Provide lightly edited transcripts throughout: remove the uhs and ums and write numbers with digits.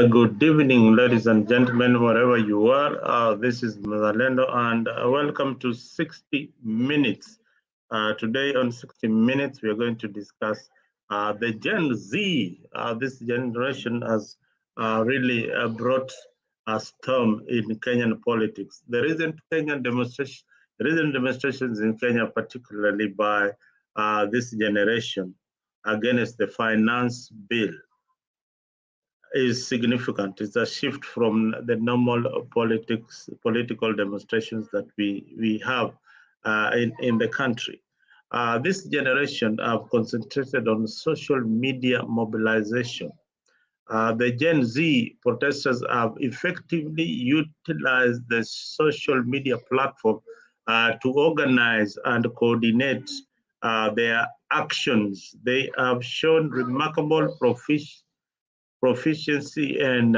Good evening, ladies and gentlemen, wherever you are. This is Mazalendo, and welcome to 60 Minutes. Today, on 60 Minutes, we are going to discuss the Gen Z. This generation has really brought a storm in Kenyan politics. There isn't demonstrations in Kenya, particularly by this generation against the finance bill is significant. It's a shift from the normal political demonstrations that we have in the country. This generation have concentrated on social media mobilization. The Gen Z protesters have effectively utilized the social media platform to organize and coordinate their actions. They have shown remarkable proficiency in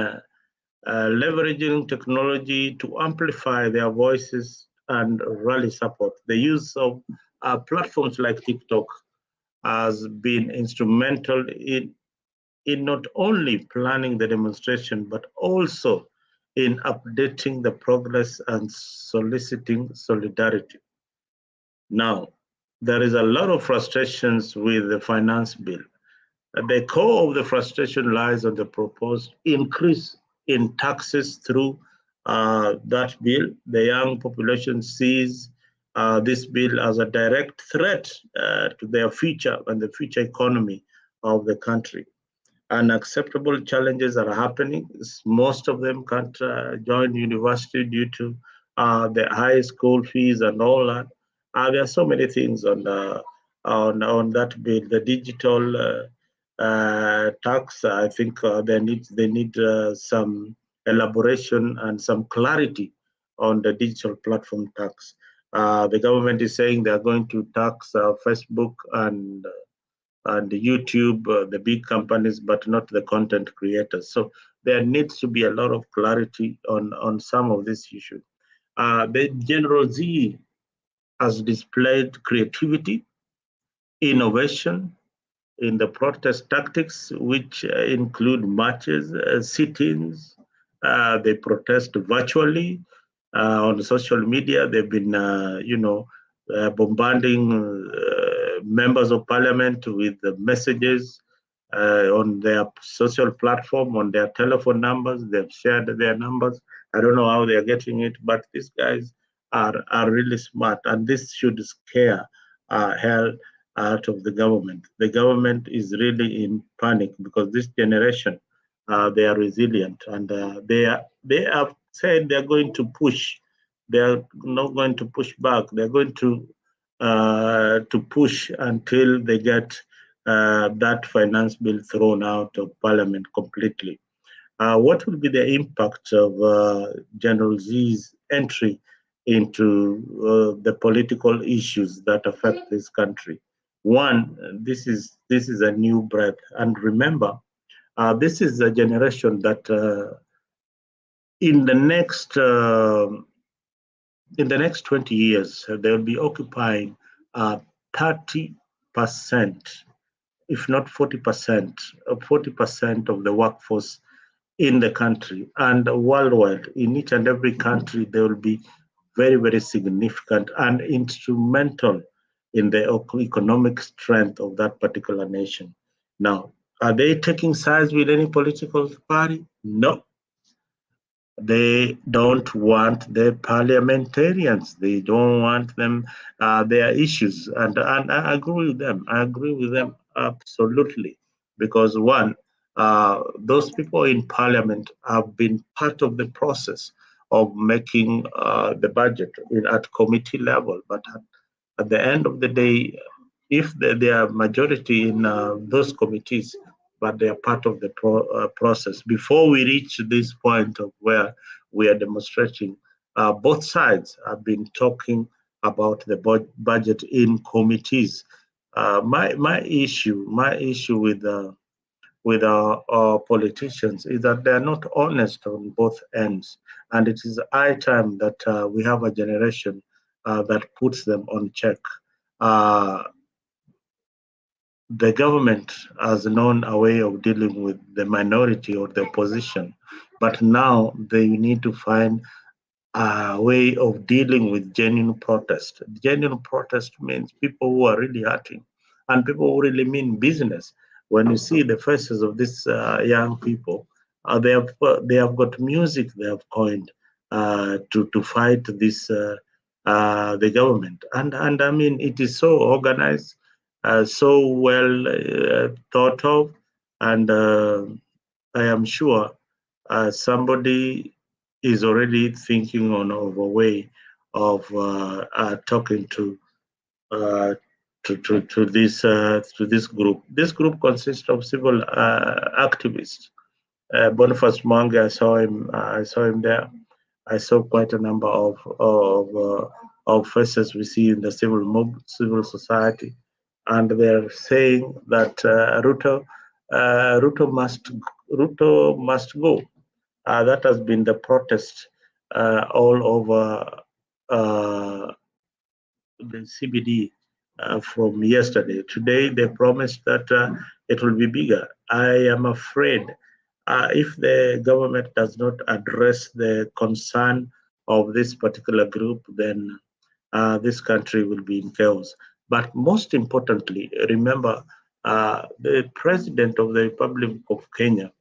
leveraging technology to amplify their voices and rally support. The use of platforms like TikTok has been instrumental in not only planning the demonstration, but also in updating the progress and soliciting solidarity. Now, there is a lot of frustrations with the finance bill. The core of the frustration lies on the proposed increase in taxes through that bill. The young population sees this bill as a direct threat to their future and the future economy of the country. Unacceptable challenges are happening. Most of them can't join university due to the high school fees and all that. There are so many things on that bill. The digital tax, I think they need some elaboration and some clarity on the digital platform tax. The government is saying they are going to tax Facebook and YouTube, the big companies, but not the content creators. So there needs to be a lot of clarity on some of these issues. The General Z has displayed creativity, innovation in the protest tactics, which include marches, sit-ins. They protest virtually on social media. They've been, bombarding members of parliament with the messages on their social platform, on their telephone numbers. They've shared their numbers. I don't know how they're getting it, but these guys are really smart, and this should scare hell out of the government. The government is really in panic because this generation, they are resilient, and they have said they're going to push. They're not going to push back. They're going to push until they get that finance bill thrown out of parliament completely. What will be the impact of General Z's entry into the political issues that affect this country? One, this is a new breath, and remember, this is a generation that in the next 20 years, they'll be occupying 30%, if not 40%, 40% of the workforce in the country and worldwide. In each and every country, they will be very, very significant and instrumental in the economic strength of that particular nation. Now, are they taking sides with any political party? No. They don't want the parliamentarians. They don't want them, their issues. And I agree with them. I agree with them absolutely. Because one, those people in parliament have been part of the process of making the budget at committee level. But at the end of the day, if they are majority in those committees, but they are part of the process. Before we reach this point of where we are demonstrating, both sides have been talking about the budget in committees. My issue with our politicians is that they are not honest on both ends, and it is high time that we have a generation that puts them on check. Uh, the government has known a way of dealing with the minority or the opposition, but now they need to find a way of dealing with genuine protest. Genuine protest means people who are really hurting and people who really mean business. When you see the faces of these young people, they have got music they have coined to fight this the government, and I mean it is so organized, so well thought of, and I am sure somebody is already thinking of a way of talking uh, to this group. This group consists of civil activists. Boniface Mwangi, I saw him there. I saw quite a number of faces we see in the civil society, and they're saying that Ruto must go. That has been the protest all over the CBD from yesterday. Today, they promised that it will be bigger. I am afraid if the government does not address the concern of this particular group, then this country will be in chaos. But most importantly, remember the president of the Republic of Kenya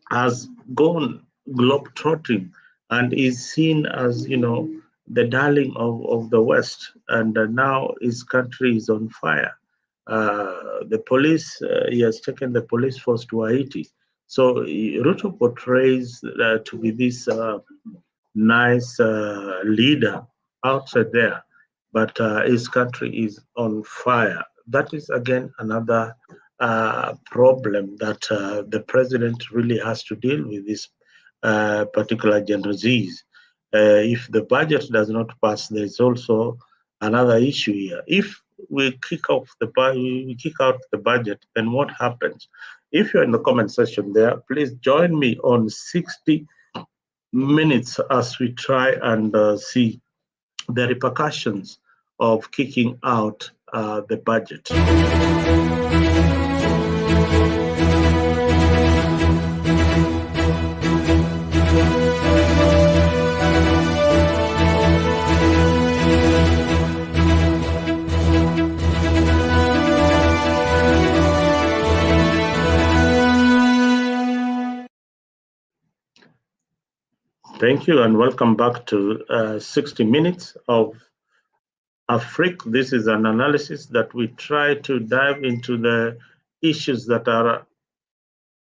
has gone globetrotting and is seen as, the darling of the West. And now his country is on fire. The police, he has taken the police force to Haiti. So Ruto portrays to be this nice leader outside there, but his country is on fire. That is again another problem that the president really has to deal with this particular Gen Z's. If the budget does not pass, there is also another issue here. If we kick out the budget, then what happens? If you're in the comment section there, please join me on 60 minutes as we try and see the repercussions of kicking out the budget. Thank you and welcome back to 60 Minutes of Afrique. This is an analysis that we try to dive into the issues that are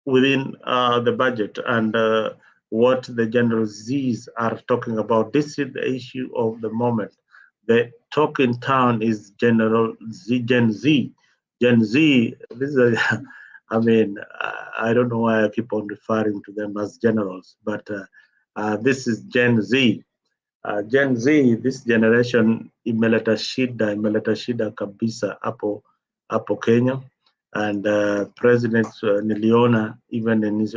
within the budget and what the General Z's are talking about. This is the issue of the moment. The talk in town is General Z, Gen Z. Gen Z, this is a, I mean, I don't know why I keep on referring to them as generals, but this is Gen Z. Gen Z, this generation imeleta shida kabisa hapo Kenya, and President niliona even in his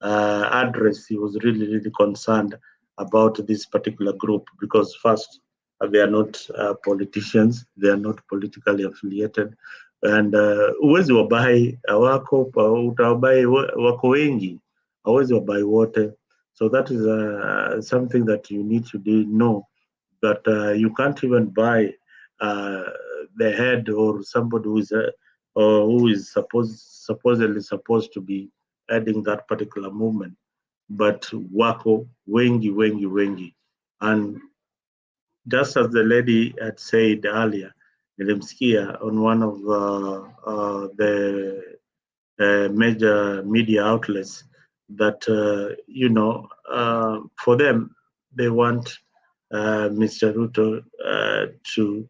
address, he was really concerned about this particular group because first, they are not politicians, they are not politically affiliated, and uwezi wabai wako utawabai wako wengi, hawezi wabai wote. So that is something that you need to know, that you can't even buy the head or somebody who is supposedly supposed to be heading that particular movement. But wako wengi. And just as the lady had said earlier, nilimsikia on one of the major media outlets that for them they want Mr. Ruto to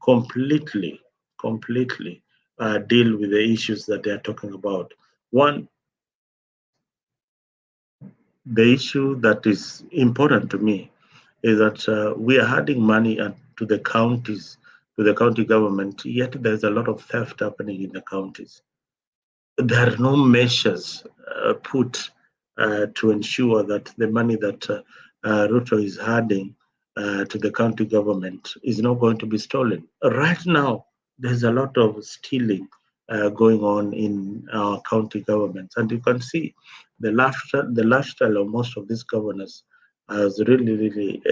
completely deal with the issues that they are talking about. One, the issue that is important to me is that we are adding money to the counties, to the county government, yet there's a lot of theft happening in the counties. There are no measures put to ensure that the money that Ruto is adding to the county government is not going to be stolen. Right now, there's a lot of stealing going on in our county governments, and you can see the lifestyle of most of these governors has really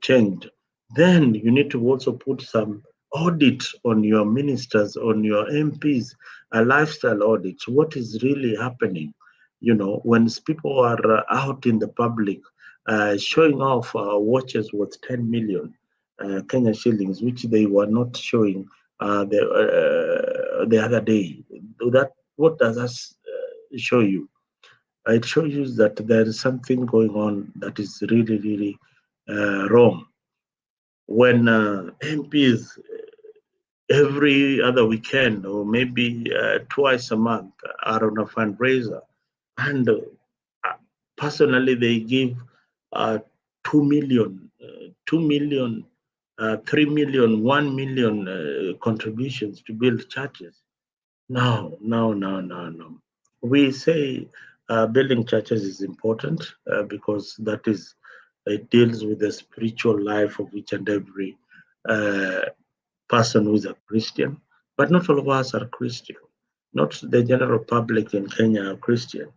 changed. Then you need to also put some audit on your ministers, on your MPs, a lifestyle audit. What is really happening? When people are out in the public showing off watches worth 10 million Kenya shillings, which they were not showing the other day. That what does that show you? It shows you that there is something going on that is really wrong. When MPs every other weekend or maybe twice a month are on a fundraiser, and personally they give uh, 2 million, 2 million, 3 million, 1 million contributions to build churches. No, no, no, no, no. We say building churches is important because that is, it deals with the spiritual life of each and every uh, person who is a Christian. But not all of us are Christian. Not the general public in Kenya are Christian.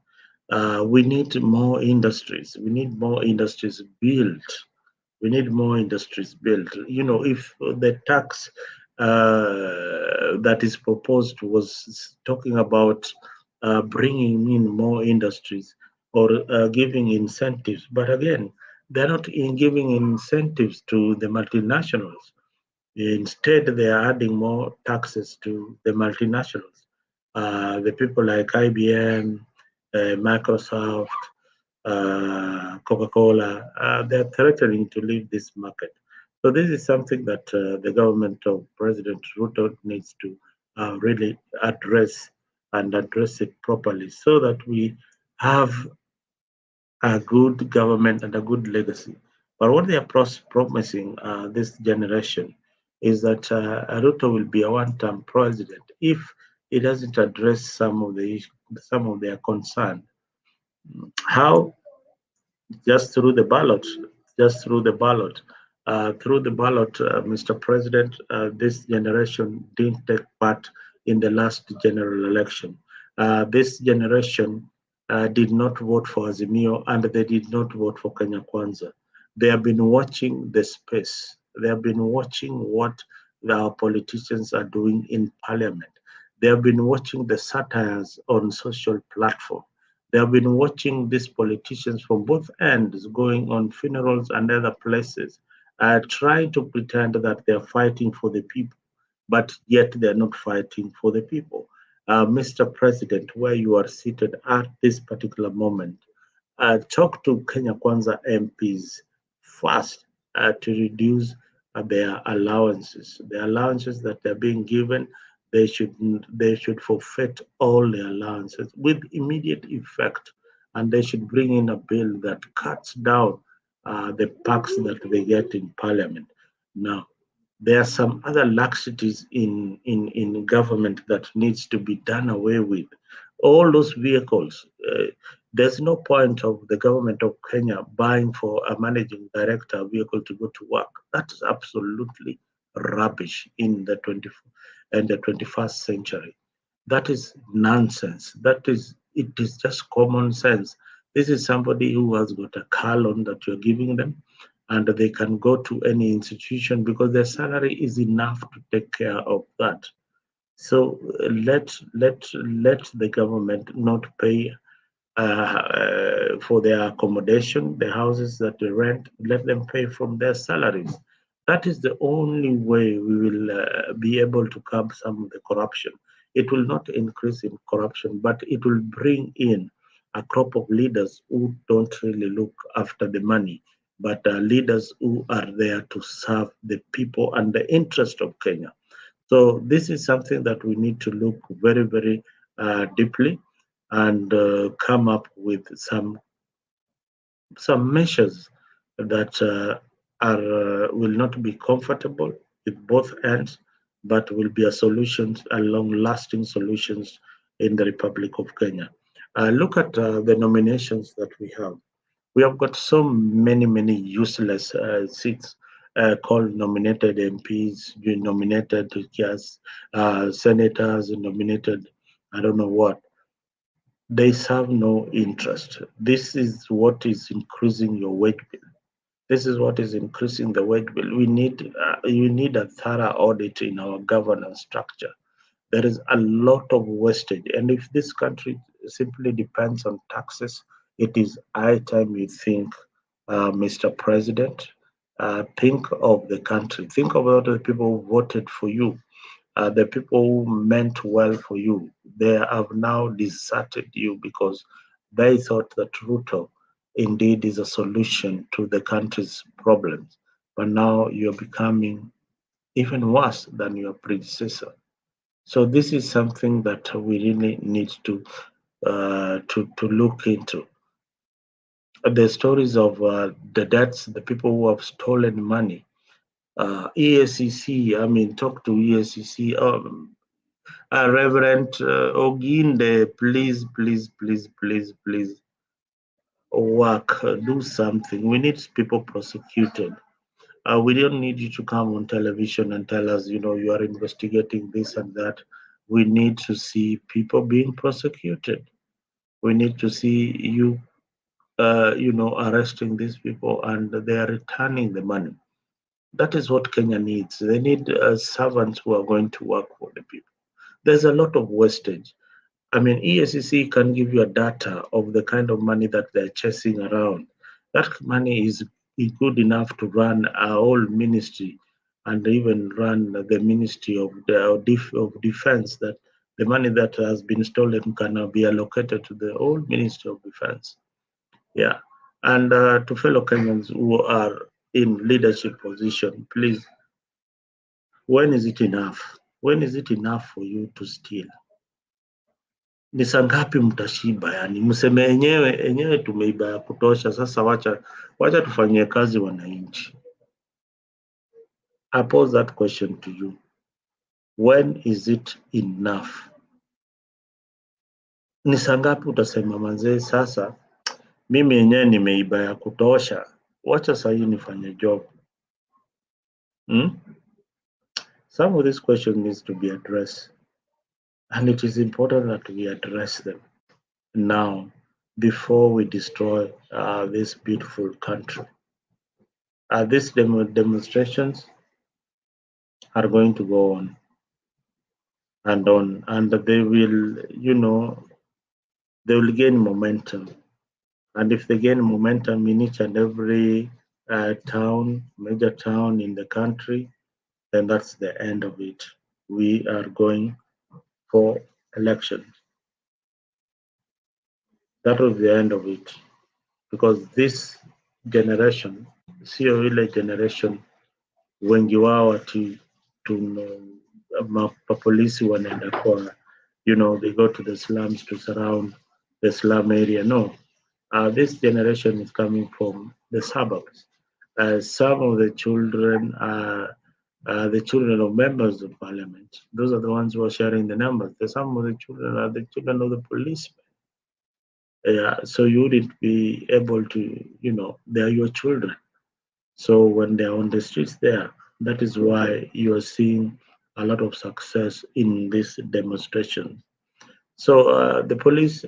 We need more industries. We need more industries built. We need more industries built. If the tax that is proposed was talking about bringing in more industries or giving incentives, but again, they're not giving incentives to the multinationals. Instead, they are adding more taxes to the multinationals. The people like IBM, Microsoft, Coca-Cola, they're threatening to leave this market. So this is something that the government of President Ruto needs to really address and address it properly so that we have a good government and a good legacy. But what they are promising this generation is that Ruto will be a one-term president if he doesn't address some of their concern. How? Just through the ballot, just through the ballot. Through the ballot, Mr. President, this generation didn't take part in the last general election. This generation did not vote for Azimio and they did not vote for Kenya Kwanza. They have been watching the space. They have been watching what our politicians are doing in parliament. They have been watching the satires on social platform. They have been watching these politicians from both ends going on funerals and other places, trying to pretend that they're fighting for the people, but yet they're not fighting for the people. Mr. President, where you are seated at this particular moment, talk to Kenya Kwanza MPs first to reduce their allowances. The allowances that they're being given, they should forfeit all the allowances with immediate effect, and they should bring in a bill that cuts down the perks that they get in Parliament. Now, there are some other laxities in government that needs to be done away with. All those vehicles, there's no point of the government of Kenya buying for a managing director vehicle to go to work. That is absolutely rubbish in the 21st century. That is nonsense. It is just common sense. This is somebody who has got a car loan that you're giving them, and they can go to any institution because their salary is enough to take care of that. So let the government not pay for their accommodation, the houses that they rent. Let them pay from their salaries. That is the only way we will be able to curb some of the corruption. It will not increase in corruption, but it will bring in a crop of leaders who don't really look after the money, but leaders who are there to serve the people and the interest of Kenya. So this is something that we need to look very deeply and come up with some measures that are will not be comfortable with both ends, but will be a long-lasting solutions in the Republic of Kenya. Look at the nominations that we have. We have got so many useless seats. called nominated MPs, you nominated just senators, nominated I don't know what. They serve no interest. This is what is increasing your wage bill. This is what is increasing the wage bill. You need a thorough audit in our governance structure. There is a lot of wastage, and if this country simply depends on taxes, it is high time you think, Mr. President, think of the country. Think about the people who voted for you, the people who meant well for you. They have now deserted you because they thought that Ruto indeed is a solution to the country's problems. But now you're becoming even worse than your predecessor. So this is something that we really need to look into. The stories of the debts, the people who have stolen money. EACC, I mean, talk to EACC. Reverend Oginde, please, please, please, please, please work, do something. We need people prosecuted. We don't need you to come on television and tell us, you are investigating this and that. We need to see people being prosecuted. We need to see you, arresting these people and they are returning the money. That is what Kenya needs. They need servants who are going to work for the people. There's a lot of wastage. I mean, ESCC can give you a data of the kind of money that they're chasing around. That money is good enough to run our whole ministry and even run the Ministry of Defense. That the money that has been stolen can now be allocated to the whole Ministry of Defense. Yeah. And to fellow Kenyans who are in leadership position, please, when is it enough? When is it enough for you to steal? Ni saa ngapi mtashiba? Yani mseme enyewe tumeiba ya kutosha. Sasa wacha tufanyie kazi wananchi. I pose that question to you. When is it enough? Ni saa ngapi utasema manzee, sasa mimi yenyewe nimeiba ya kutosha, wacha sahii nifanye job? Some of these questions needs to be addressed, and it is important that we address them now before we destroy this beautiful country. These demonstrations are going to go on, and they will, they will gain momentum. And if they gain momentum in each and every major town in the country, then that's the end of it. We are going for elections. That was the end of it, because this generation, sio ile generation wengi wao ati mapolisi wanaenda kwa, they go to the slums to surround the slum area. No, this generation is coming from the suburbs. Some of the children are the children of members of parliament. Those are the ones who are sharing the numbers. Some of the children are the children of the policemen. So you wouldn't be able to, they are your children. So when they're on the streets there, that is why you're seeing a lot of success in this demonstration. So the police,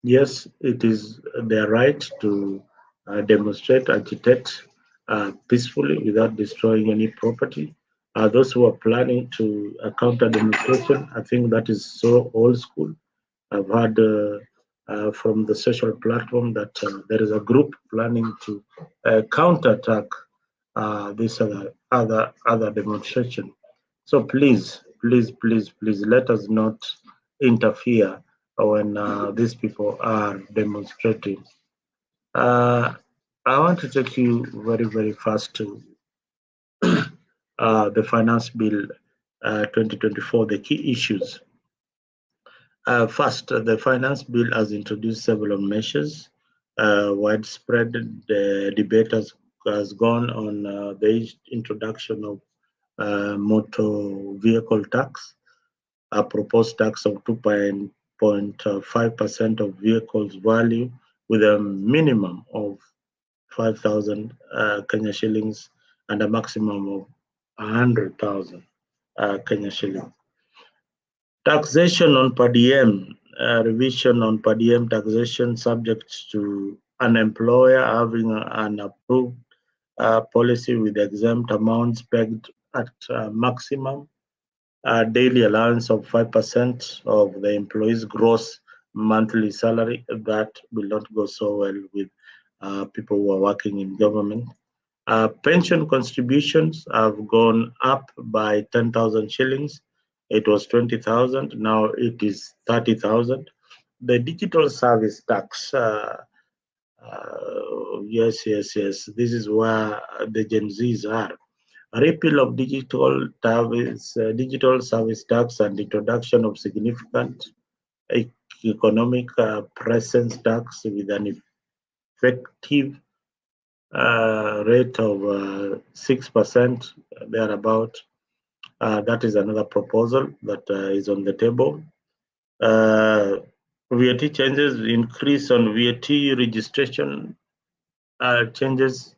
yes, it is their right to demonstrate, agitate peacefully without destroying any property. Those who are planning to counter demonstration, I think that is so old school. I've heard from the social platform that there is a group planning to counterattack this other demonstration. So please, please, please, please, let us not interfere when these people are demonstrating. I want to take you very, very fast to the Finance Bill 2024, the key issues. First, the Finance Bill has introduced several measures. Widespread debate has gone on the introduction of motor vehicle tax, a proposed tax of 2.5% of vehicles value with a minimum of 5,000 Kenya shillings and a maximum of 100,000 Kenya shillings. Taxation on per diem, revision on per diem taxation subject to an employer having an approved policy with exempt amounts pegged at maximum daily allowance of 5% of the employee's gross monthly salary. That will not go so well with people who are working in government. Pension contributions have gone up by 10,000 shillings. It was 20,000, now it is 30,000. The digital service tax, yes, this is where the Gen Zs are. A repeal of digital service tax and introduction of significant economic presence tax with an effective rate of 6% thereabout. That is another proposal that is on the table. VAT changes, increase on VAT registration changes,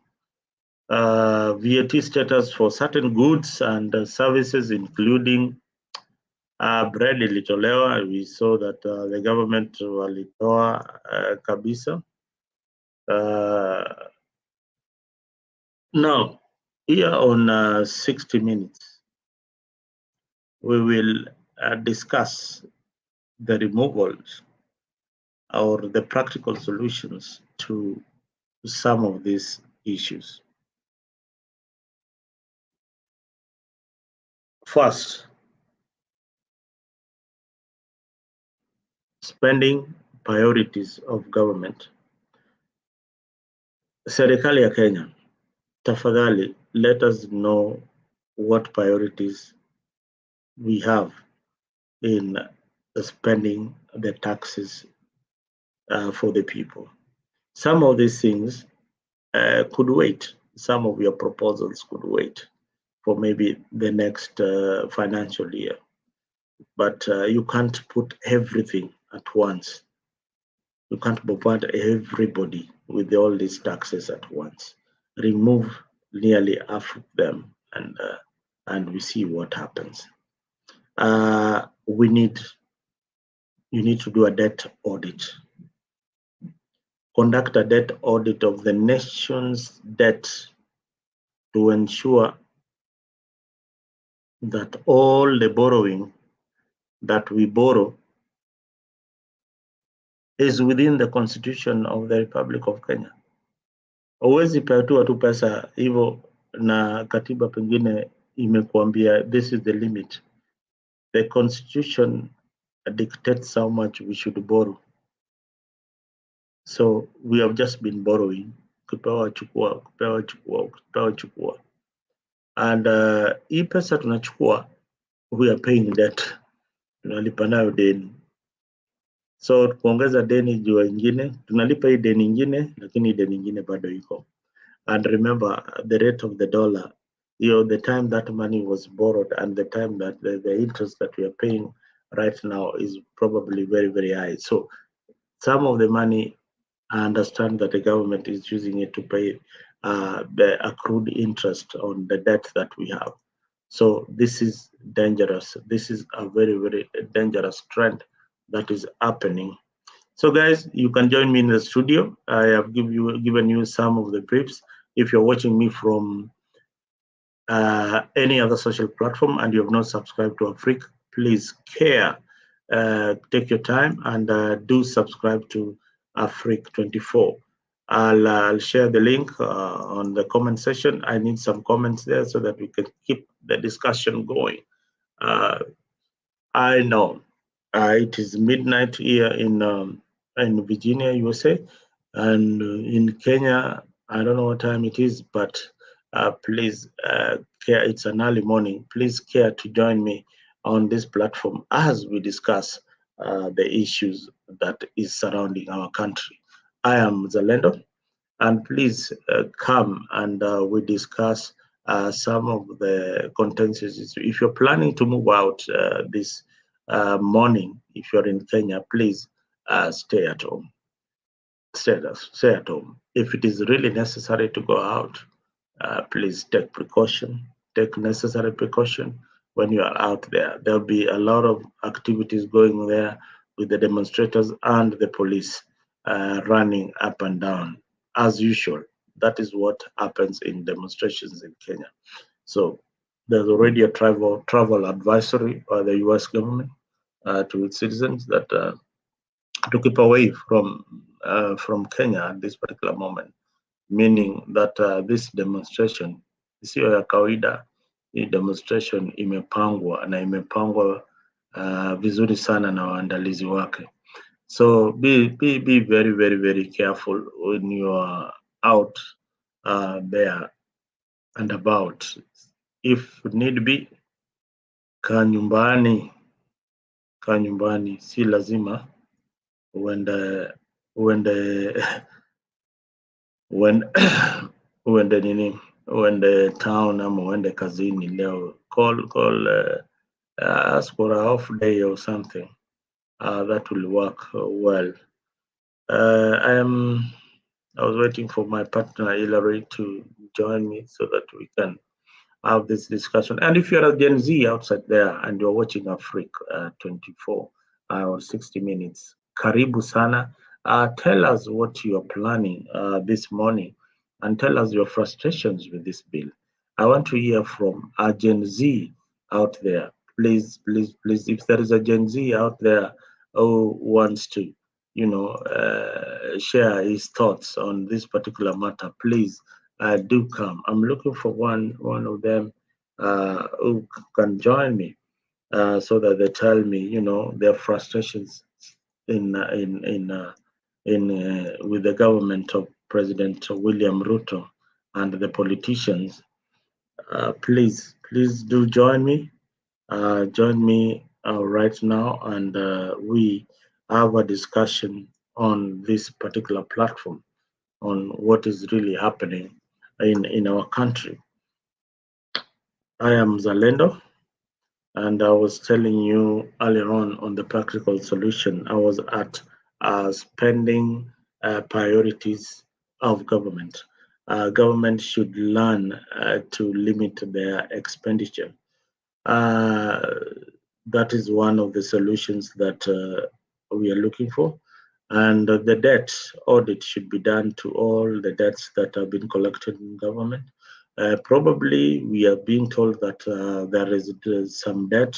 VAT status for certain goods and services, including bread ilitolewa. We saw that the government walitoa kabisa. Now, here on 60 Minutes, we will discuss the removals or the practical solutions to some of these issues. First, spending priorities of government. Serikali ya Kenya, tafadhali, let us know what priorities we have in spending the taxes for the people. Some of these things could wait. Some of your proposals could wait for maybe the next financial year. But you can't put everything at once. You can't bombard everybody with all these taxes at once. Remove nearly half of them, and we see what happens. You need to do a debt audit. Conduct a debt audit of the nation's debt to ensure that all the borrowing that we borrow is within the constitution of the Republic of Kenya. Huwezi pewa tu pesa hivyo na katiba pengine imekuambia this is the limit. The constitution dictates how much we should borrow. So we have just been borrowing, kupewa chukua. And hii pesa tunachukua, we are paying debt. Tunalipa nayo deni. So kuongeza deni juu ingine, tunalipa hii deni ingine, lakini deni ingine bado iko. And remember the rate of the dollar, the time that money was borrowed and the time that the interest that we are paying right now is probably very, very high. So some of the money, I understand that the government is using it to pay the accrued interest on the debt that we have. So this is dangerous. This is a very, very dangerous trend that is happening. So guys, you can join me in the studio. I have given you some of the briefs. If you're watching me from any other social platform and you have not subscribed to Afrique, please take your time and do subscribe to Afrique 24. I'll share the link on the comment section. I need some comments there so that we can keep the discussion going. I know it is midnight here in Virginia, USA, and in Kenya, I don't know what time it is, but please care. It's an early morning. Please care to join me on this platform as we discuss the issues that is surrounding our country. I am Zalendo, and please come and we discuss some of the contentious. If you're planning to move out this morning, if you're in Kenya, please stay at home. Stay at home. If it is really necessary to go out, please take precaution, take necessary precaution when you are out there. There'll be a lot of activities going there with the demonstrators and the police running up and down as usual. That is what happens in demonstrations in Kenya. So there's already a travel advisory by the U.S. government to its citizens that to keep away from Kenya at this particular moment, meaning that this demonstration isiyo ya kawaida. Hii demonstration imepangwa na imepangwa vizuri sana na waandalizi wake. So be very, very, very careful when you are out there and about. If need be, kaa nyumbani, si lazima uende uende nini, uende town ama uende kazini leo. Call ask for a off day or something. That will work well. I was waiting for my partner Hillary to join me so that we can have this discussion. And if you're a Gen Z outside there and you're watching Africa 24 or 60 minutes, karibu sana. Tell us what you're planning this morning and tell us your frustrations with this bill. I want to hear from a Gen Z out there. Please, please, please, if there is a Gen Z out there who wants to, share his thoughts on this particular matter, please do come. I'm looking for one of them who can join me so that they tell me, their frustrations in with the government of President William Ruto and the politicians. Please do join me. Join me right now, and we have a discussion on this particular platform on what is really happening in our country. I am Zalendo, and I was telling you earlier on the practical solution. I was at spending priorities of government. Government should learn to limit their expenditure. That is one of the solutions that we are looking for. And the debt audit should be done to all the debts that have been collected in government. Probably we are being told that there is some debt,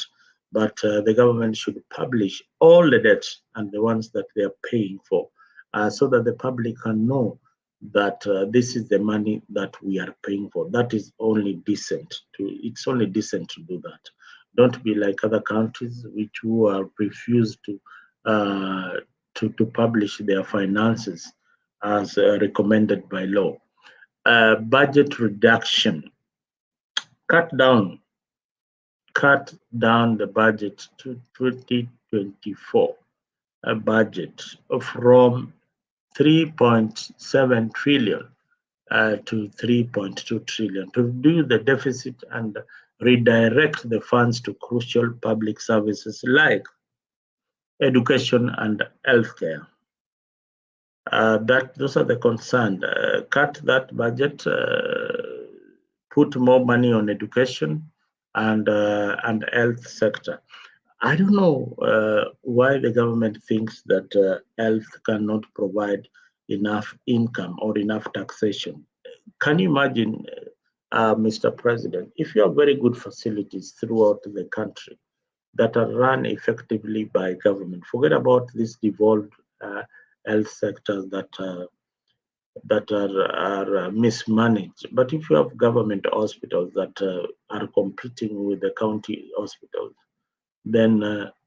but the government should publish all the debts and the ones that they are paying for, so that the public can know that this is the money that we are paying for. That is only decent. It's only decent to do that. Don't be like other countries which who are refused to publish their finances as recommended by law. Budget reduction. Cut down the budget to 2024 budget from 3.7 trillion to 3.2 trillion to reduce the deficit and redirect the funds to crucial public services like education and healthcare. Those are the concerns. Cut that budget, put more money on education and health sector. I don't know why the government thinks that health cannot provide enough income or enough taxation. Can you imagine, Mr. President, if you have very good facilities throughout the country that are run effectively by government, forget about these devolved health sectors that are mismanaged. But if you have government hospitals that are competing with the county hospitals, then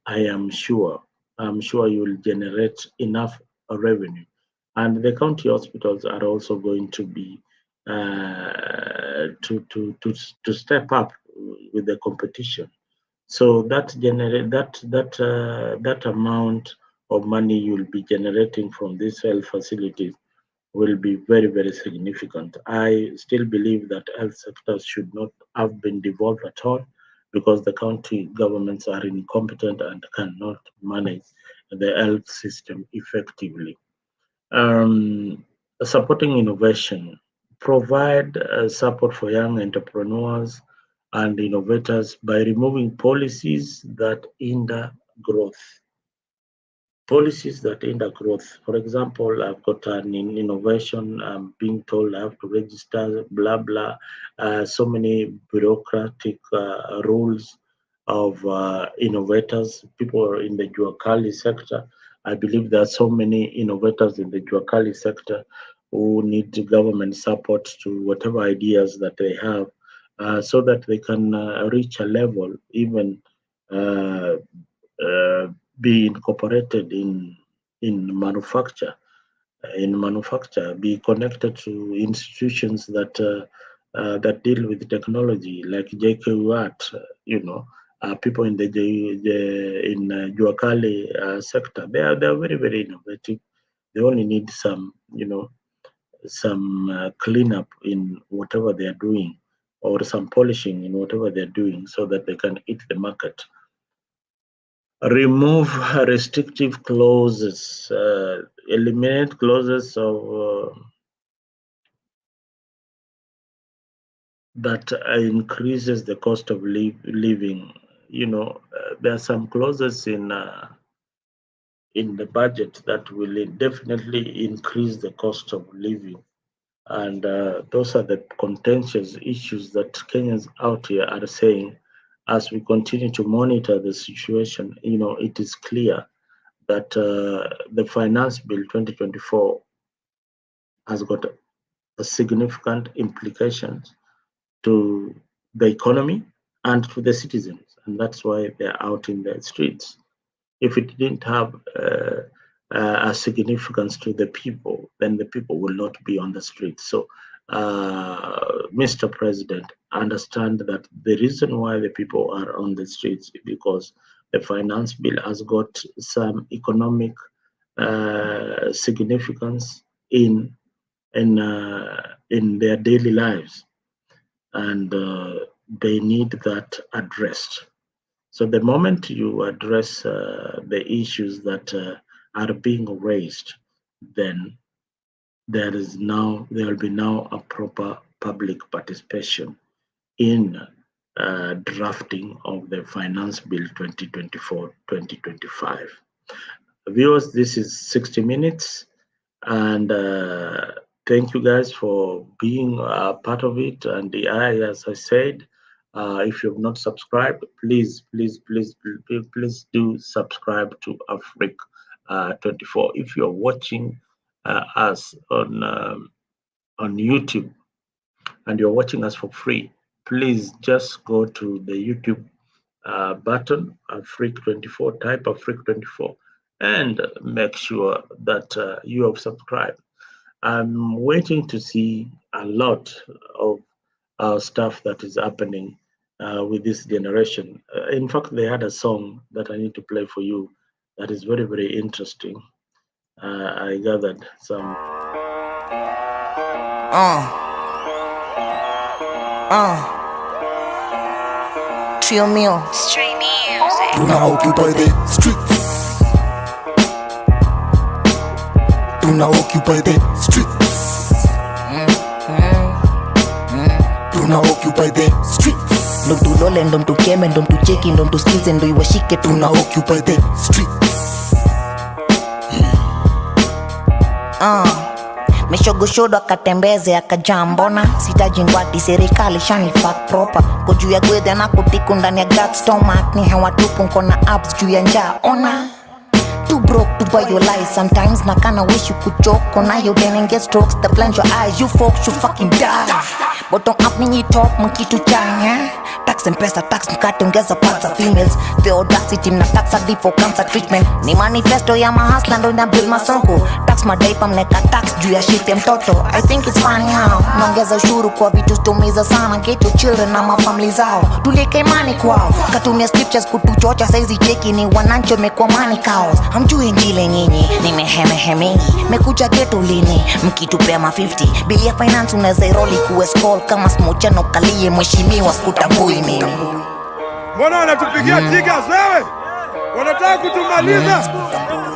I am sure you will generate enough revenue, and the county hospitals are also going to be to step up with the competition. So that amount of money you will be generating from these health facilities will be very, very significant. I still believe that health sectors should not have been devolved at all, because the county governments are incompetent and cannot manage the health system effectively. Supporting innovation. provide support for young entrepreneurs and innovators by removing policies that hinder growth. Policies that hinder growth. For example, I've got an innovation, I'm being told I have to register, blah, blah, so many bureaucratic rules of innovators, people in the Juakali sector. I believe there are so many innovators in the Juakali sector who need government support to whatever ideas that they have so that they can reach a level, even uh, uh, be incorporated in manufacture, be connected to institutions that deal with technology, like JKUAT, people in the Juakali sector. They are very, very innovative. They only need some cleanup in whatever they are doing, or some polishing in whatever they're doing, so that they can hit the market. Remove restrictive clauses, eliminate clauses of that increases the cost of living. There are some clauses in the budget that will definitely increase the cost of living, and those are the contentious issues that Kenyans out here are saying. As we continue to monitor the situation, it is clear that the Finance Bill 2024 has got a significant implications to the economy and to the citizens, and that's why they're out in the streets. If it didn't have a significance to the people, then the people will not be on the streets. So, Mr. President, understand that the reason why the people are on the streets is because the finance bill has got some economic significance in their daily lives, and they need that addressed. So the moment you address the issues that are being raised, then there will be now a proper public participation in drafting of the Finance Bill 2024-2025. Viewers, this is 60 minutes, and thank you guys for being a part of it. And as I said, if you have not subscribed, please do subscribe to Afric 24. If you're watching us on YouTube and you're watching us for free, please just go to the YouTube button, Afric 24, type Afric 24, and make sure that you have subscribed. I'm waiting to see a lot of stuff that is happening with this generation. In fact, they had a song that I need to play for you that is very, very interesting. I gathered some. Trio Meal. Street music. Do not occupy the streets. Do not occupy the streets. Do not occupy the streets. Ndo mtulole, ndo mtukeme, ndo mtucheki, ndo mtusikize, ndo iwashike. Do not occupy the streets. Meshogoshodo akatembeze akajambona, sitaji ngwati serikali shanifak proper. Kujuu ya gwethe na kutiku ndani ya gut stomach, ni hewa tupu nkona abs juu ya njaa ona. Too broke to buy your lies sometimes, na kinda wish you could joke on your then and get strokes that blind your eyes. You folks should fucking die. Bottom up ninyi talk mkitu chanya. Tax and pesa, tax mkate ongeza parts of females. The audacity mna tax a deep for cancer treatment. Ni manifesto ya mahasla ndo ina build masonko. Tax madaipa mneka tax juu ya shit ya mtoto. I think it's funny how naongeza ushuru kwa vitu stumiza sana. Get your children na mafamili zao, tuleke imani kwao. Katumia scriptures kutuchocha, saizi cheki ni wanancho mekwa money cows. Hamjui njile nyinyi, nimehemehemeni. Mekuja geto lini, mkitupea ma 50 bili ya finance unaweza iroli kuwe skull kama smocha no kalie mheshimiwa sikutambui mimi. Mbona wanatupigia tigers wewe? Wanataka kutumaliza.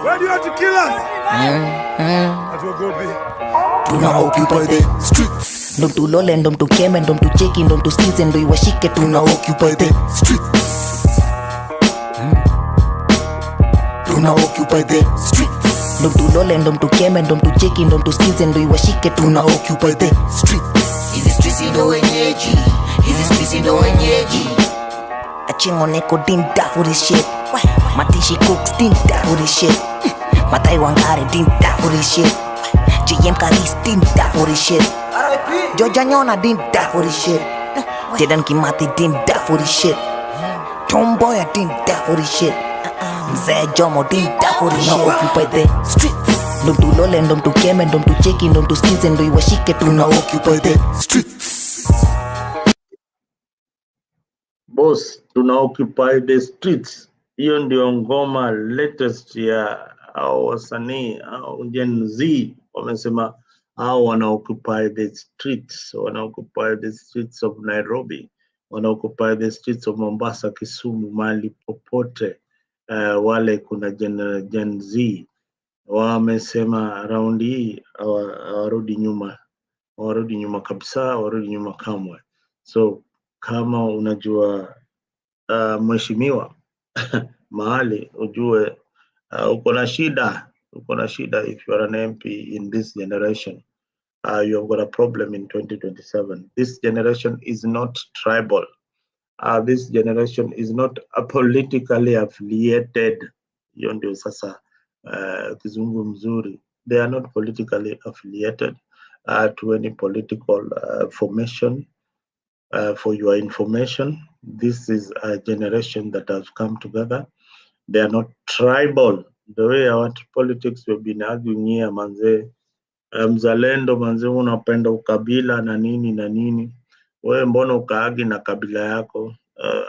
Where do you want to kill us? Atuogopi. Do not occupy the streets. Ndo tulole, ndo mtukeme, ndo mtucheki, ndo mtusikize, ndo iwashike, tuna occupy the streets. Tuna occupy the streets. Ndo tulole, ndo mtukeme, ndo mtucheki, ndo mtusikize, ndo iwashike, tuna occupy the streets. Hizi streets ndo wenyeji, hizi streets ndo wenyeji. Achingo neko dinda for this shit. Matishi cooks dinda for this shit. Matai Wangari dinda for this shit. JM Karis dinda for this shit. Joja Nyona dinda for this shit. Dedan Kimati dinda for this shit. Tomboya dinda for this shit. Mzee Jomo dinda for this shit. Occupy the streets. Ndo tulole, ndo mtukeme, ndo mtucheki, ndo mtusikize, ndo iwashike, tuna occupy the streets. Boss, tuna occupy the streets. Hiyo ndio ngoma latest ya au wasanii au Gen Z wamesema hao wana occupy the streets, wana occupy the streets of Nairobi, wana occupy the streets of Mombasa, Kisumu, mali popote. Wale kuna Gen Z wamesema round hii hawarudi nyuma kabisa, hawarudi nyuma kamwe. So kama unajua mheshimiwa mahali ujue uko na shida, if you are an MP in this generation, you have got a problem in 2027. This generation is not tribal. This generation is not politically affiliated. Hiyo ndio sasa kizungu mzuri. They are not politically affiliated to any political formation. For your information, this is a generation that has come together. They are not tribal. The way our politics we've been arguing here, manze, mzalendo manze, unapenda ukabila na nini. Wewe mbona ukaagi na kabila yako?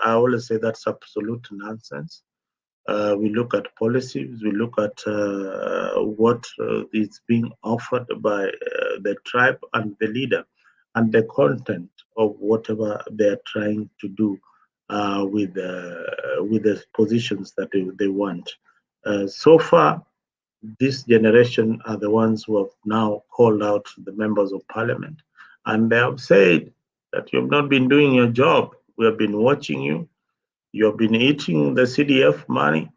I always say that's absolute nonsense. We look at policies, we look at what is being offered by the tribe and the leader, and the content of whatever they're trying to do with the positions that they want. So far, this generation are the ones who have now called out the members of parliament, and they have said that you have not been doing your job. We have been watching you. You have been eating the CDF money.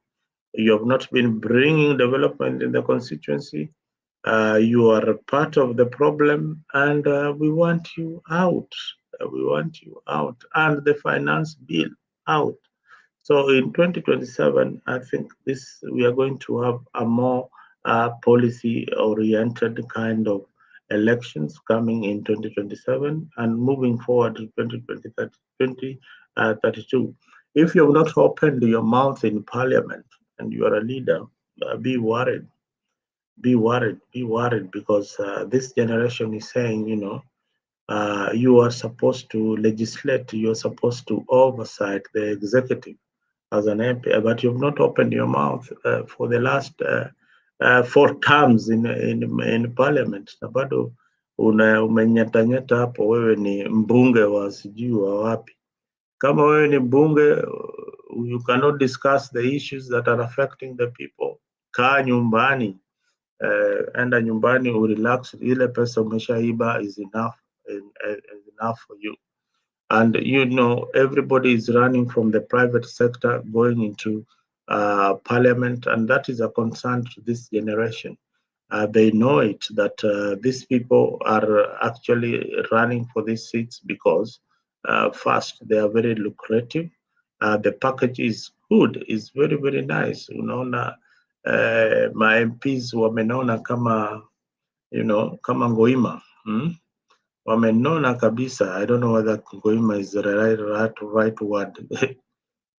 You have not been bringing development in the constituency. You are a part of the problem, and we want you out. We want you out, and the finance bill out. So in 2027, I think we are going to have a more policy-oriented kind of elections coming in 2027 and moving forward to 2032. If you have not opened your mouth in parliament and you are a leader, be worried. Be worried, because this generation is saying, you are supposed to legislate, you're supposed to oversight the executive as an MP, but you've not opened your mouth for the last 4 terms in parliament. Na bado umenyatanyata hapo, wewe ni mbunge wa sijui wa wapi. Kama wewe ni mbunge, you cannot discuss the issues that are affecting the people. Kaa nyumbani, enda nyumbani urelax. Ile pesa umeshaiba is enough for you. And everybody is running from the private sector going into parliament, and that is a concern to this generation. They know it, that these people are actually running for these seats because first, they are very lucrative. The package is good, is very, very nice. Unaona my MPs wamenona kama kama ngoima. Wamenona kabisa. I don't know whether ngoima is the right word.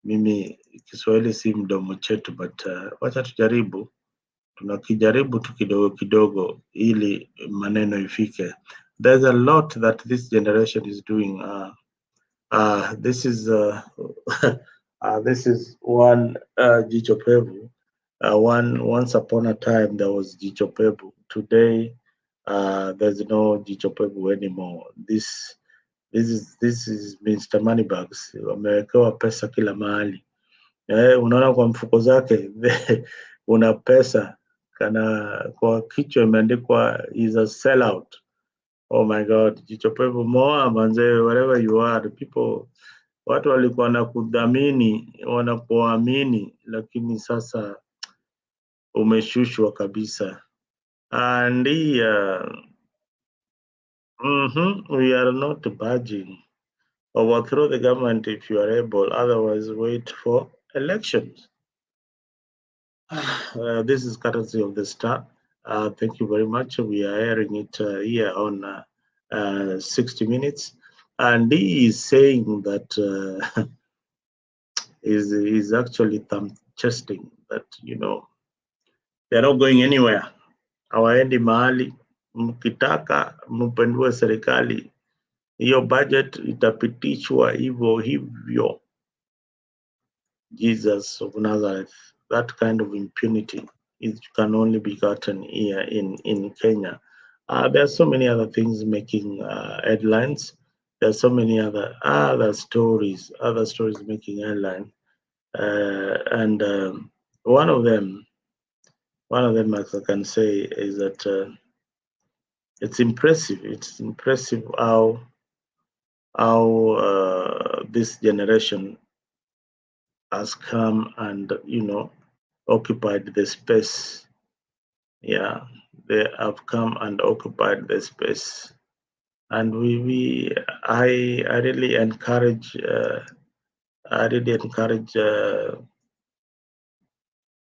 Mimi Kiswahili si mdomo chetu, but wacha tujaribu. Tunakijaribu tu kidogo kidogo ili maneno ifike. There's a lot that this generation is doing. This is one Jicho Pevu. Once upon a time there was Jicho Pevu. Today there's no Jicho Pevu anymore. This is Mr. Moneybags. Wamewekewa pesa kila mahali. Unaona kwa mfuko zake una pesa, kana kwa kichwa imeandikwa is a sellout. Oh my God, jichopevu moa manze, wherever you are, people, watu walikuwa wanakudhamini, wanakuamini, lakini sasa umeshushwa kabisa. And we are not budging. Overthrow the government if you are able, otherwise wait for elections. This is courtesy of the Star. Thank you very much. We are airing it here on 60 Minutes. And he is saying that is actually thumb chesting that, they're not going anywhere. Hawaendi mahali. Mkitaka mpendue serikali, hiyo budget itapitishwa hivyo hivyo. Jesus of Nazareth, that kind of impunity can only be gotten here in Kenya. There are so many other things making headlines. There are so many other stories making headlines, and one of them, as I can say, is that it's impressive. It's impressive how this generation has come and occupied the space. Yeah, they have come and occupied the space, and I really encourage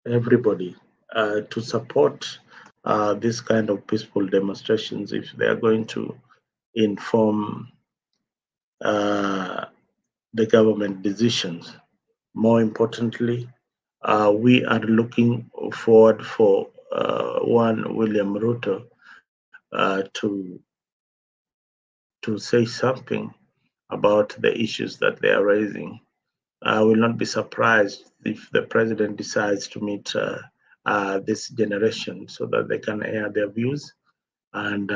everybody to support this kind of peaceful demonstrations if they are going to inform the government decisions. More importantly, we are looking forward for one William Ruto to say something about the issues that they are raising. I will not be surprised if the president decides to meet this generation so that they can air their views and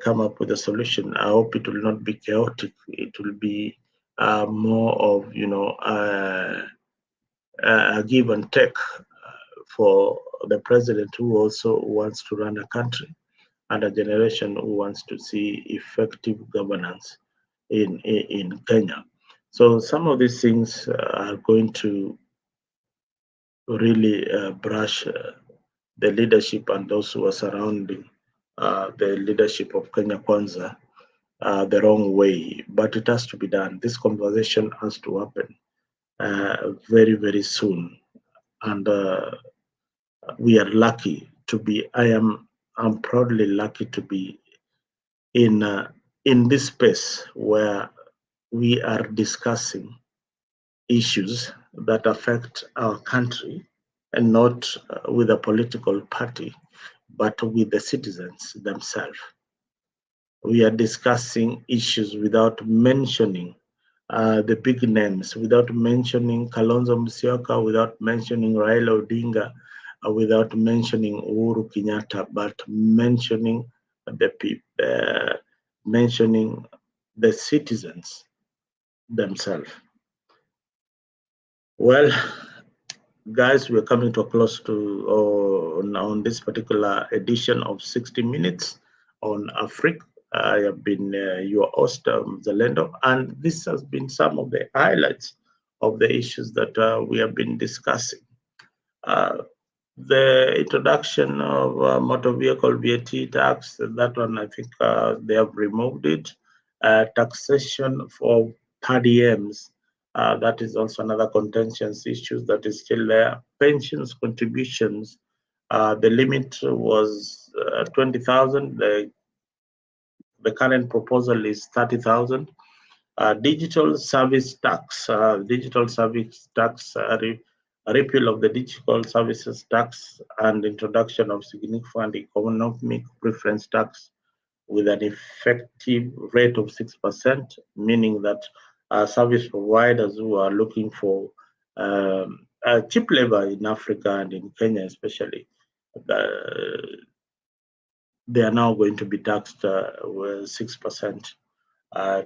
come up with a solution. I hope it will not be chaotic. It will be more of a give and take for the president who also wants to run a country and a generation who wants to see effective governance in Kenya. So some of these things are going to really brush the leadership and those who are surrounding the leadership of Kenya Kwanza the wrong way, but it has to be done. This conversation has to happen very, very soon, and we are lucky to be. I'm proudly lucky to be in this space where we are discussing issues that affect our country, and not with a political party, but with the citizens themselves. We are discussing issues without mentioning the big names, without mentioning Kalonzo Musyoka, without mentioning Raila Odinga, without mentioning Uhuru Kenyatta, but mentioning the people, mentioning the citizens themselves. Well, guys, we're coming to a close to on this particular edition of 60 Minutes on Africa. I have been your host, Zalendo, and this has been some of the highlights of the issues that we have been discussing. The introduction of motor vehicle VAT tax, that one I think they have removed it. Taxation for per diems, that is also another contentious issue that is still there. Pensions contributions, the limit was 20,000. The current proposal is 30,000. Digital service tax, repeal of the digital services tax, and introduction of significant economic preference tax with an effective rate of 6%, meaning that service providers who are looking for cheap labor in Africa and in Kenya especially, they are now going to be taxed with 6%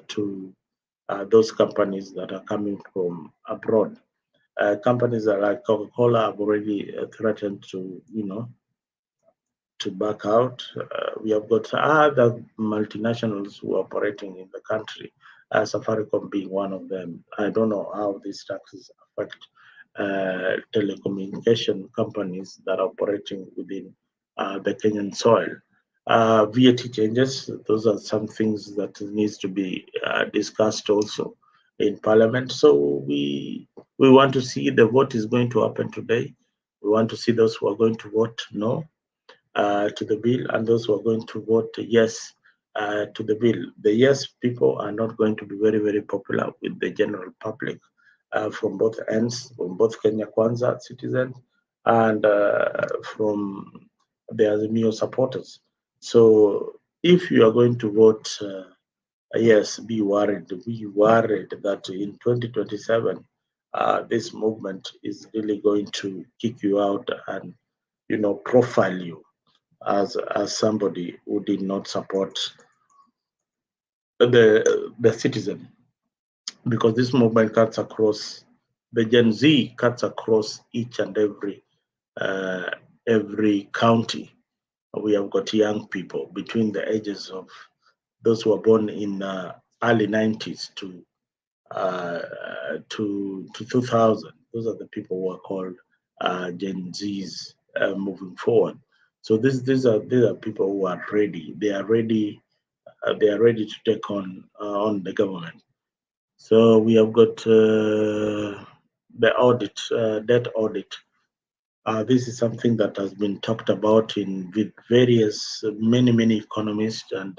to those companies that are coming from abroad. Companies like Coca-Cola have already threatened to, to back out. We have got other multinationals who are operating in the country, Safaricom being one of them. I don't know how these taxes affect telecommunication companies that are operating within the Kenyan soil. VAT changes, those are some things that needs to be discussed also in Parliament. So we want to see the vote is going to happen today. We want to see those who are going to vote no to the bill and those who are going to vote yes to the bill. The yes people are not going to be very, very popular with the general public from both ends, from both Kenya Kwanza citizens and from the Azimio supporters. So if you are going to vote yes, be worried. Be worried that in 2027, this movement is really going to kick you out and profile you as somebody who did not support the citizen, because this movement cuts across the Gen Z, cuts across each and every county. We have got young people between the ages of those who were born in early 90s to 2000. Those are the people who are called Gen Zs moving forward. So these are people who are ready. They are ready. They are ready to take on the government. So we have got the audit, debt audit. This is something that has been talked about with various many economists and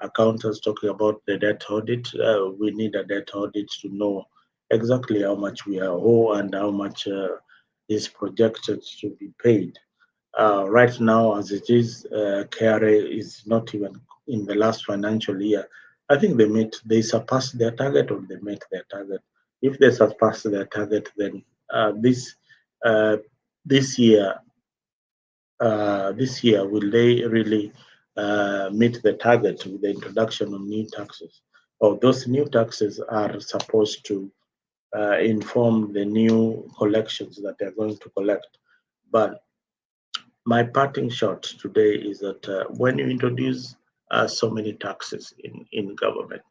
accountants talking about the debt audit. We need a debt audit to know exactly how much we are owe and how much is projected to be paid. Right now, as it is, KRA is not even in the last financial year. I think they surpassed their target or they met their target. If they surpass their target, then this year will they really meet the target with the introduction of new taxes? Or those new taxes are supposed to inform the new collections that they're going to collect. But my parting shot today is that when you introduce so many taxes in government,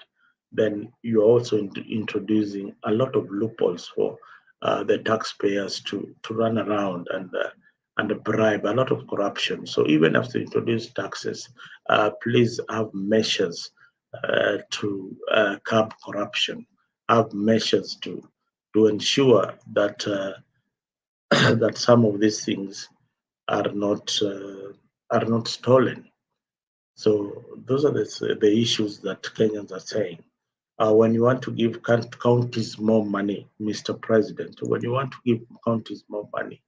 then you're also introducing a lot of loopholes for the taxpayers to run around and bribe, a lot of corruption. So even after you introduce taxes, please have measures to curb corruption, have measures to ensure that that some of these things are not stolen. So those are the issues that Kenyans are saying. When you want to give counties more money, Mr. President, when you want to give counties more money,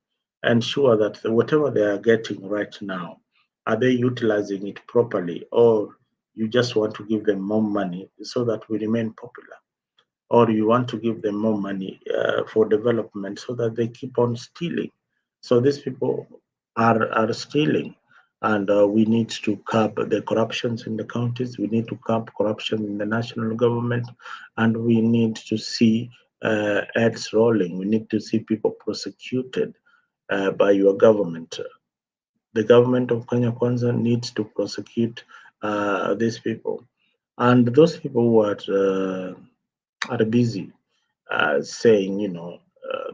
ensure that whatever they are getting right now, are they utilizing it properly, or you just want to give them more money so that we remain popular, or you want to give them more money for development so that they keep on stealing. So these people are stealing, and we need to curb the corruptions in the counties. We need to curb corruption in the national government, and we need to see heads rolling. We need to see people prosecuted by your government. The government of Kenya Kwanza needs to prosecute these people, and those people who are busy saying,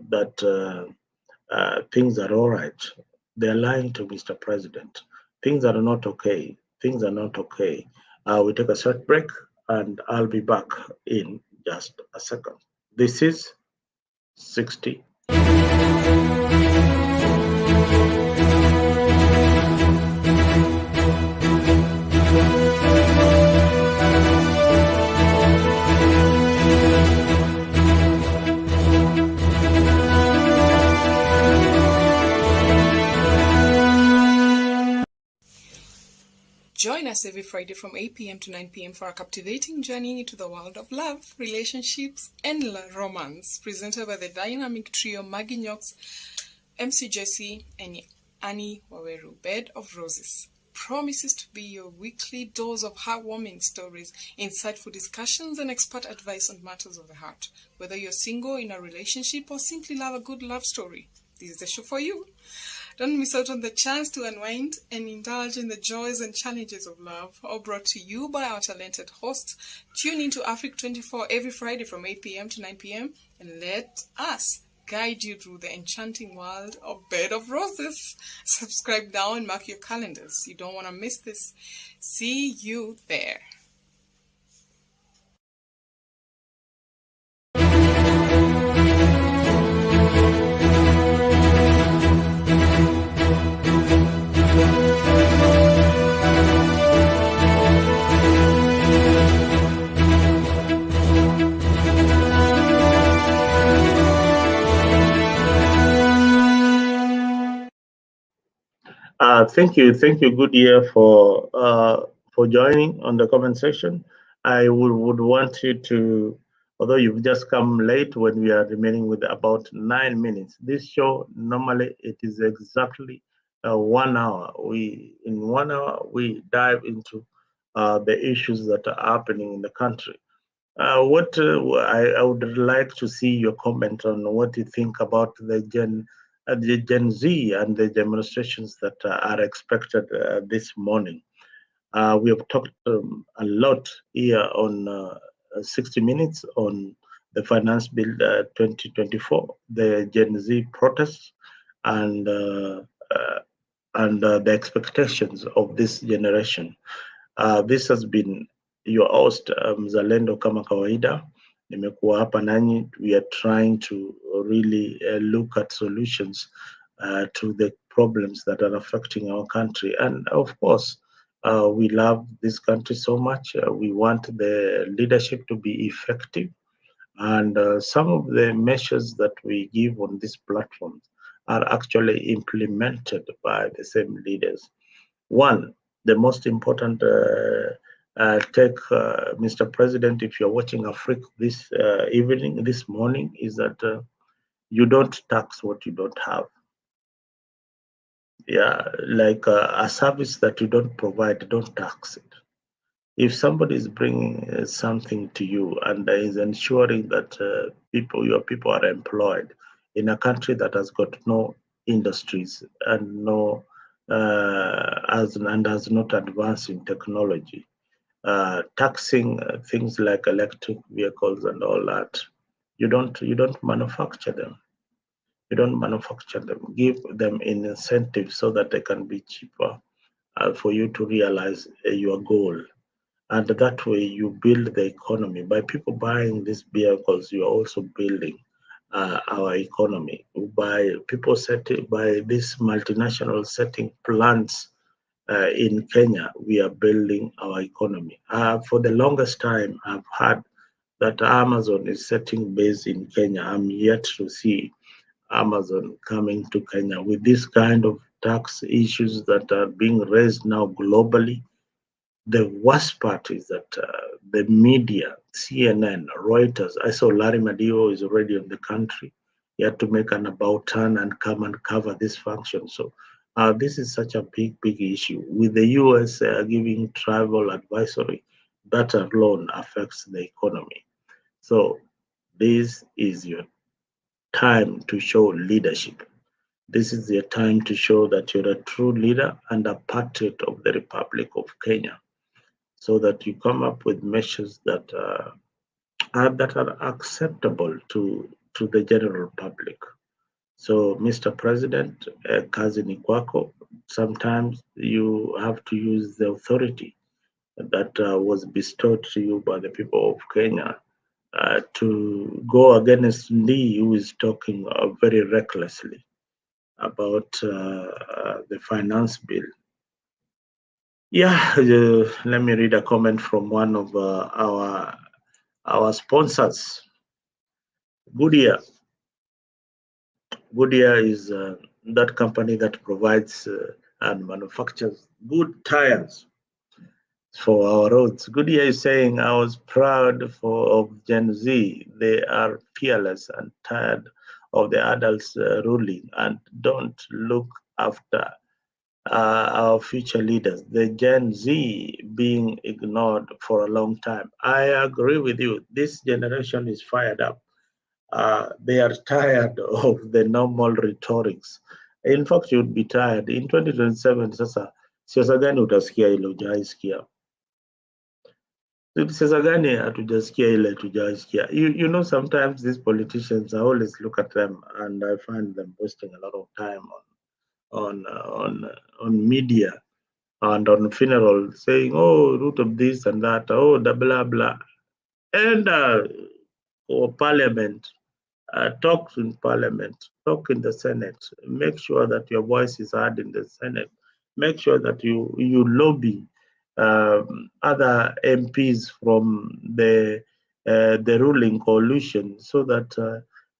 that things are all right. They're lying to Mr. President. Things are not okay. Things are not okay. We take a short break, and I'll be back in just a second. This is 60. Join us every Friday from 8 p.m. to 9 p.m. for a captivating journey into the world of love, relationships, and romance, presented by the dynamic trio Maggie Knox, MC Jesse, and Annie Waweru. Bed of Roses promises to be your weekly dose of heartwarming stories, insightful discussions, and expert advice on matters of the heart. Whether you're single, in a relationship, or simply love a good love story, this is the show for you. Don't miss out on the chance to unwind and indulge in the joys and challenges of love, all brought to you by our talented hosts. Tune into Africa 24 every Friday from 8 p.m. to 9 p.m. and let us guide you through the enchanting world of Bed of Roses. Subscribe now and mark your calendars. You don't want to miss this. See you there. Thank you, Goodyear, for joining on the comment section. I would want you to, although you've just come late when we are remaining with about 9 minutes. This show normally it is exactly 1 hour. In 1 hour we dive into the issues that are happening in the country. What I would like to see your comment on what you think about the Gen Z and the demonstrations that are expected this morning. We have talked a lot here on 60 Minutes on the Finance Bill 2024, the Gen Z protests, and the expectations of this generation. This has been your host Mzalendo kama kawaida. Nimekuwa hapa nanyi. We are trying to really look at solutions to the problems that are affecting our country. And of course, we love this country so much. We want the leadership to be effective. And some of the measures that we give on this platform are actually implemented by the same leaders. One, the most important take, Mr. President, if you're watching Africa this this morning, is that you don't tax what you don't have. Yeah, like a service that you don't provide, don't tax it. If somebody is bringing something to you and is ensuring that your people are employed in a country that has got no industries and no has not advanced in technology, taxing things like electric vehicles and all that, you don't manufacture them. You don't manufacture them. Give them an incentive so that they can be cheaper for you to realize your goal. And that way you build the economy. By people buying these vehicles, you are also building our economy. By this multinational setting plants in Kenya, we are building our economy. For the longest time, I've heard that Amazon is setting base in Kenya. I'm yet to see Amazon coming to Kenya with this kind of tax issues that are being raised now globally. The worst part is that the media, CNN, Reuters, I saw Larry Madio is already in the country. He had to make an about turn and come and cover this function. So this is such a big issue. With the US giving travel advisory, that alone affects the economy. So this is your time to show leadership. This is your time to show that you're a true leader and a patriot of the Republic of Kenya, so that you come up with measures that are acceptable to the general public. So, Mr. President, kazi ni kwako. Sometimes you have to use the authority that was bestowed to you by the people of Kenya to go against Lee, who is talking very recklessly about the finance bill. Yeah, let me read a comment from one of our sponsors, Goodyear. Goodyear is that company that provides and manufactures good tires for our roads. Goodyear is saying, I was proud of Gen Z. They are fearless and tired of the adults ruling and don't look after our future leaders. The Gen Z being ignored for a long time. I agree with you. This generation is fired up. They are tired of the normal rhetorics. In fact, you'd be tired. In 2027, sasa siasa gani utasikia ile hujaisikia? Siasa gani hatujasikia ile hatujaisikia? You know, sometimes these politicians, I always look at them and I find them wasting a lot of time on media and on funeral, saying, "Oh, root of this and that, oh, the blah blah," and or parliament. Talk in parliament, talk in the Senate, make sure that your voice is heard in the Senate, make sure that you lobby other MPs from the ruling coalition so that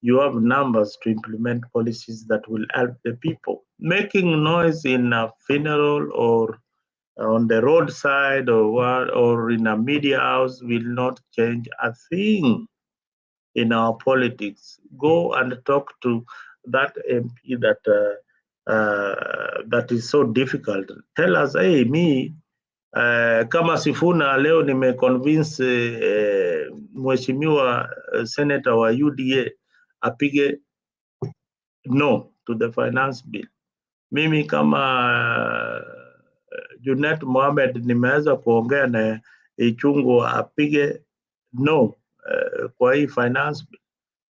you have numbers to implement policies that will help the people. Making noise in a funeral or on the roadside or what, or in a media house will not change a thing in our politics. Go and talk to that MP that is so difficult. Tell us, hey, me kama Sifuna leo nimeconvince mheshimiwa senator wa UDA apige no to the finance bill. Mimi kama Junet Mohamed nimeweza kuongea na Ichungu apige no kwa hii finance bill.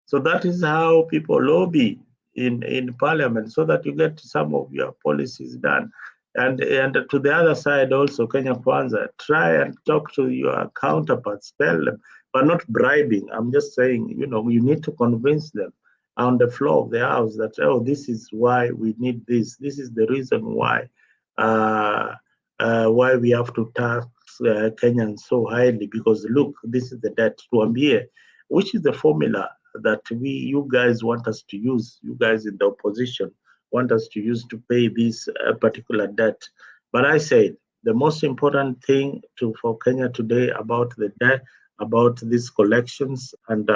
So that is how people lobby in parliament so that you get some of your policies done. And to the other side also, Kenya Kwanza, try and talk to your counterparts, tell them, but not bribing. I'm just saying, you know, you need to convince them on the floor of the house that, oh, this is why we need this. This is the reason why we have to tax Kenyans so highly, because look, this is the debt. Tuambie, which is the formula that you guys want us to use, you guys in the opposition want us to use to pay this particular debt. But I said the most important thing for Kenya today about the debt, about these collections and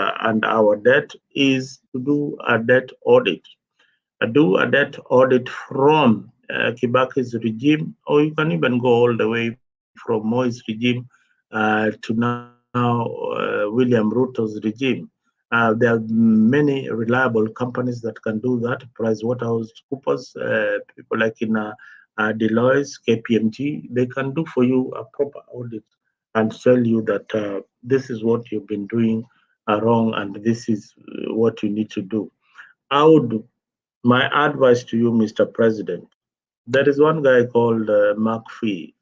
our debt is to do a debt audit. Do a debt audit from Kibaki's regime, or you can even go all the way from Moi's regime to now William Ruto's regime. There are many reliable companies that can do that. PricewaterhouseCoopers, people like in Deloitte, KPMG, they can do for you a proper audit and tell you that this is what you've been doing wrong and this is what you need to do. My advice to you, Mr. President, there is one guy called Mark Fee.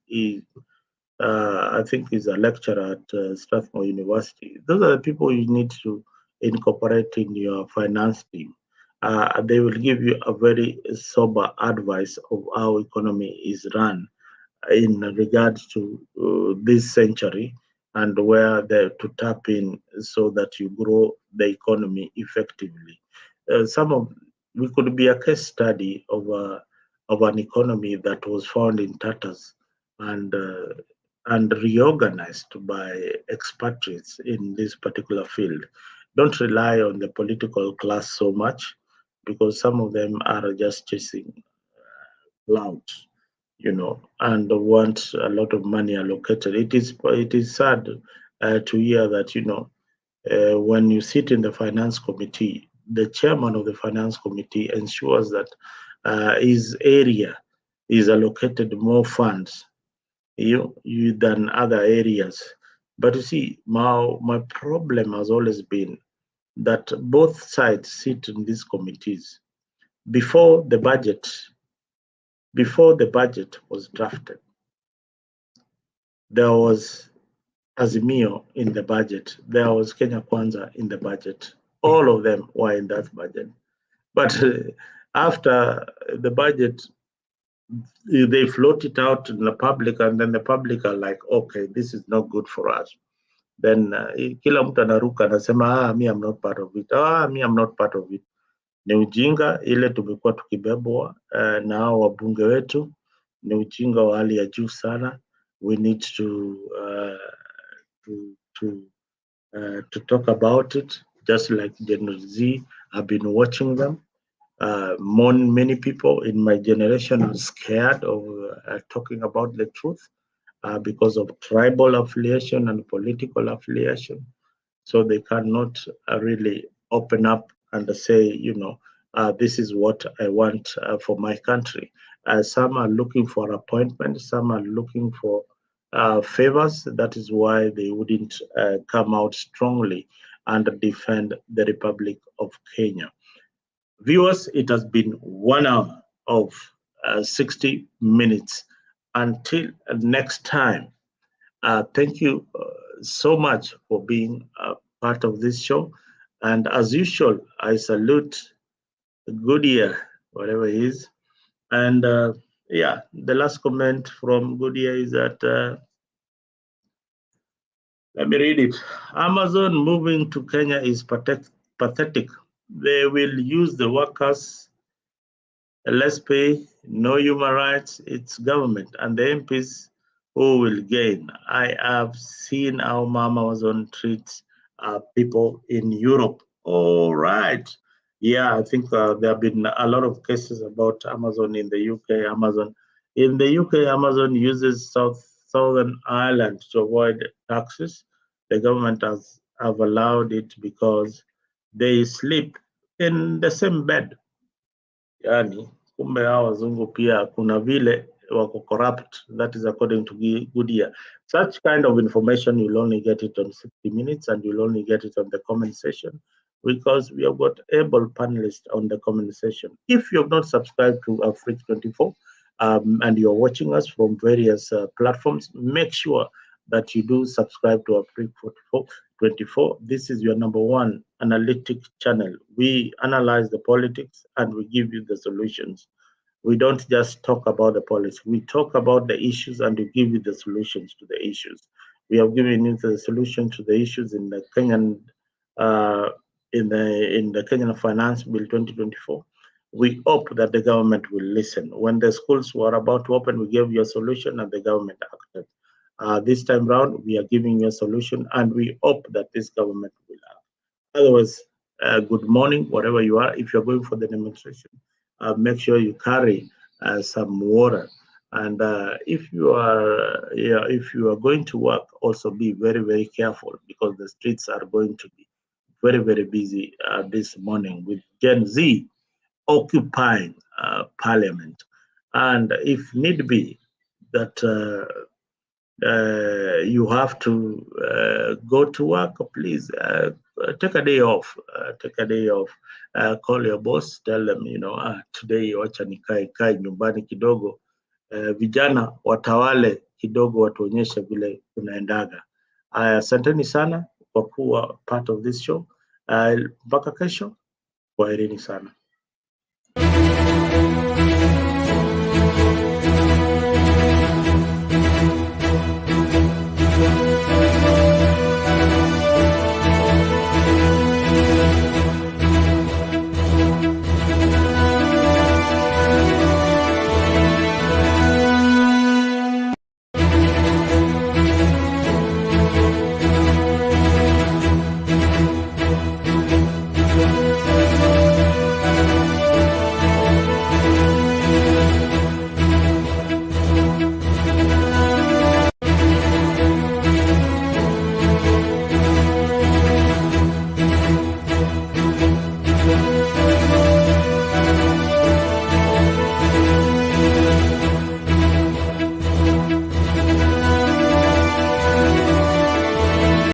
I think he's a lecturer at Strathmore University. Those are the people you need to incorporate in your finance team. They will give you a very sober advice of how economy is run in regards to this century and where to tap in so that you grow the economy effectively. We could be a case study of an economy that was found in tatters and reorganized by expatriates in this particular field. Don't rely on the political class so much because some of them are just chasing clouds, you know, and want a lot of money allocated. It is sad to hear that, you know, when you sit in the finance committee, the chairman of the finance committee ensures that his area is allocated more funds than other areas. But you see, my problem has always been that both sides sit in these committees. Before the budget was drafted, there was Azimio in the budget, there was Kenya Kwanza in the budget. All of them were in that budget. But after the budget, they float it out in the public, and then the public are like, okay, this is not good for us. Then kila mtu anaruka anasema, me I'm not part of it. Me I'm not part of it. Ni ujinga ile tumekuwa tukibebwa na hao wabunge wetu, ni ujinga wa hali ya juu sana. We need to talk about it, just like Gen Z. I've been watching them. Many people in my generation are scared of talking about the truth because of tribal affiliation and political affiliation. So they cannot really open up and say, you know, this is what I want for my country. Some are looking for appointments, some are looking for favors. That is why they wouldn't come out strongly and defend the Republic of Kenya. Viewers, it has been 1 hour of 60 minutes. Until next time, thank you so much for being part of this show. And as usual, I salute Goodyear, whatever he is. And yeah, the last comment from Goodyear is that, let me read it. Amazon moving to Kenya is pathetic. They will use the workers, less pay, no human rights, it's government, and the MPs who will gain. I have seen how Amazon treats people in Europe. All right. Yeah, I think there have been a lot of cases about Amazon in the UK. Amazon in the UK, Amazon uses Southern Ireland to avoid taxes. The government have allowed it because they sleep in the same bed. Yani, kumbe hao wazungu pia kuna vile wako corrupt. That is according to Goodyear. Such kind of information, you'll only get it on 60 minutes and you'll only get it on the comment section, because we have got able panelists on the comment section. If you have not subscribed to Afrique 24 and you're watching us from various platforms, make sure that you do subscribe to Afrique 24. This is your #1 analytic channel. We analyze the politics and we give you the solutions. We don't just talk about the politics. We talk about the issues and we give you the solutions to the issues. We have given you the solution to the issues in the Kenyan in the Kenyan Finance Bill 2024. We hope that the government will listen. When the schools were about to open, we gave you a solution and the government acted. This time round, we are giving you a solution, and we hope that this government will act. Otherwise, good morning, wherever you are. If you're going for the demonstration, make sure you carry some water. And if you are going to work, also be very, very careful, because the streets are going to be very, very busy this morning with Gen Z occupying Parliament. And if need be, that you have to go to work, please take a day off. Take a day off. Call your boss, tell them, today wacha nikae nyumbani kidogo. Vijana watawale kidogo, watuonyeshe vile kunaendaga. Asanteni sana kwa kuwa part of this show. Mpaka kesho, kwaherini sana.